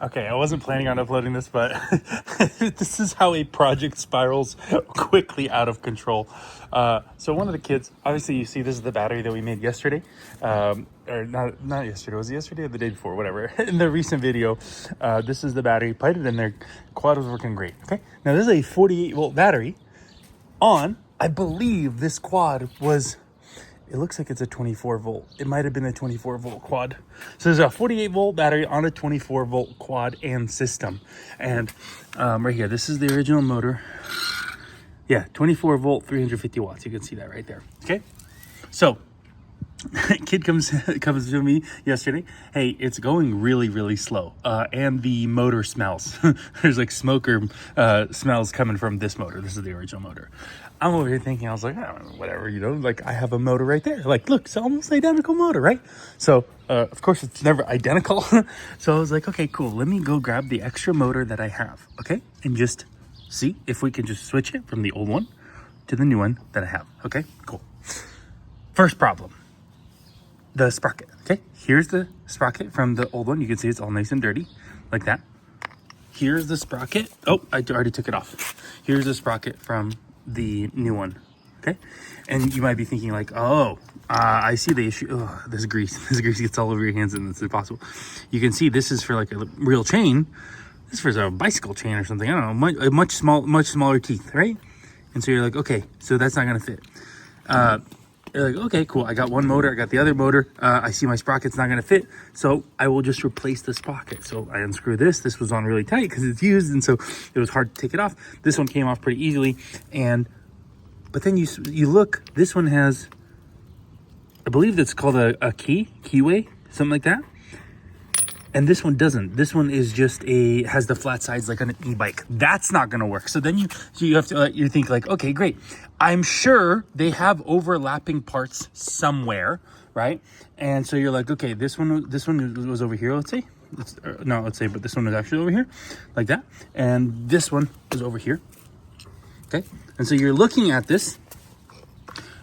Okay, I wasn't planning on uploading this, but this is how a project spirals quickly out of control. So one of the kids, obviously you see this is the battery that we made yesterday. Or not yesterday, was it yesterday or the day before, whatever. In the recent video, this is the battery, put it in there, quad was working great, okay? Now this is a 48 volt battery on, I believe this quad was, it looks like it's a 24 volt. It might have been a 24 volt quad. So there's a 48 volt battery on a 24 volt quad and system. And right here, this is the original motor. Yeah, 24 volt, 350 watts. You can see that right there. Okay. So kid comes to me yesterday. Hey, it's going really slow. And the motor smells. There's like smoker smells coming from this motor. This is the original motor. I'm over here thinking, I was like, oh, whatever, you know, like I have a motor right there. Like, look, it's almost identical motor, right? So, of course, it's never identical. So I was like, okay, cool. Let me go grab the extra motor that I have, okay? And just see if we can just switch it from the old one to the new one that I have, okay? Cool. First problem, the sprocket, okay? Here's the sprocket from the old one. You can see it's all nice and dirty, like that. Here's the sprocket. Oh, I already took it off. Here's the sprocket from the new one, okay? And you might be thinking like, oh, I see the issue. Oh, this grease gets all over your hands and it's impossible. You can see this is for like a real chain. This is for a bicycle chain or something. I don't know, much smaller teeth, right? And so you're like, okay, so that's not gonna fit. You're like, okay, cool. I got one motor, I got the other motor. I see my sprocket's not gonna fit, so I will just replace the sprocket. So I unscrew this. This was on really tight because it's used, and so it was hard to take it off. This one came off pretty easily, but then you look. This one has, I believe that's called a keyway, something like that. And this one doesn't. This one is just has the flat sides like on an e-bike. That's not gonna work. So then you have to, you think like, okay, great. I'm sure they have overlapping parts somewhere, right? And so you're like, okay, this one was over here, let's say. Let's say, but this one was actually over here, like that. And this one is over here, okay? And so you're looking at this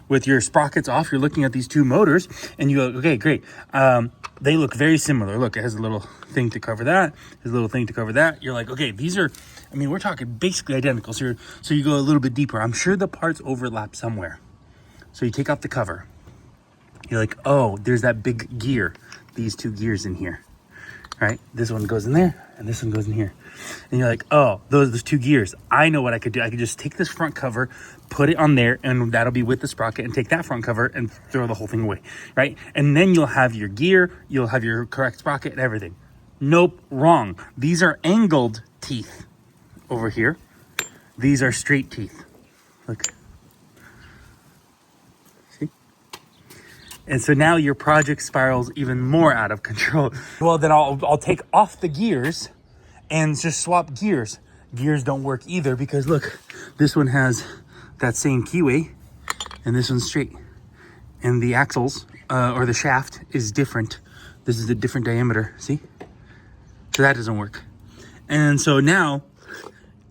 with your sprockets off, you're looking at these two motors, and you go, okay, great. They look very similar. Look, it has a little thing to cover that. There's a little thing to cover that. You're like, okay, these are, I mean, we're talking basically identical. So you go a little bit deeper. I'm sure the parts overlap somewhere. So you take off the cover. You're like, oh, there's that big gear. These two gears in here, right? This one goes in there, and this one goes in here. And you're like, oh, those two gears. I know what I could do. I could just take this front cover, put it on there, and that'll be with the sprocket, and take that front cover and throw the whole thing away, right? And then you'll have your gear, you'll have your correct sprocket and everything. Nope, wrong. These are angled teeth over here. These are straight teeth. Look. See? And so now your project spirals even more out of control. Well, then I'll take off the gears and just swap gears. Gears don't work either because look, this one has that same keyway and this one's straight. And the axles or the shaft is different. This is a different diameter, see? So that doesn't work. And so now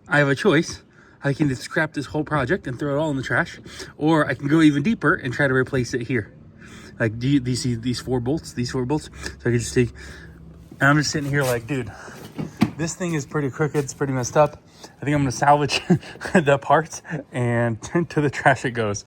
I have a choice. I can just scrap this whole project and throw it all in the trash, or I can go even deeper and try to replace it here. Like, do you see these four bolts? So I can just take, and I'm just sitting here like, dude, this thing is pretty crooked. It's pretty messed up. I think I'm gonna salvage the parts and to the trash it goes.